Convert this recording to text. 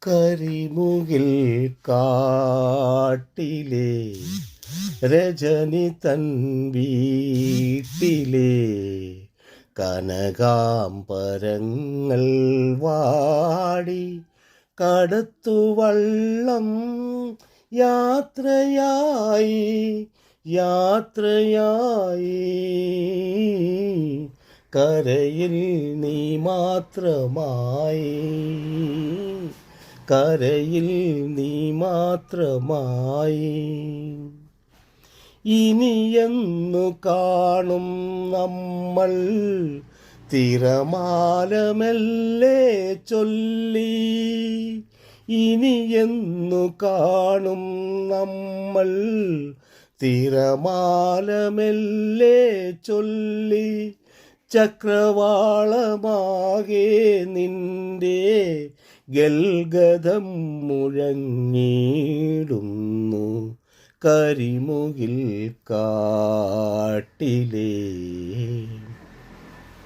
കരിമുകിൽ കാട്ടിലെ രജനി തൻ വീട്ടിലെ കനകാംബരങ്ങൾ വാടി കടത്തുവള്ളം യാത്രയായി കരയിൽ നീ മാത്രമായി കരയിൽ നീ മാത്രമായി ഇനിയെന്നു കാണും നമ്മൾ തിരമാലമെല്ലെ ചൊല്ലി ഇനിയെന്നു കാണും നമ്മൾ തിരമാലമെല്ലെ ചൊല്ലി ചക്രവാളമാകെ നിന്റെ ഗൽഗതം മുഴങ്ങിടുന്നു കരിമുകിൽ കാട്ടിലെ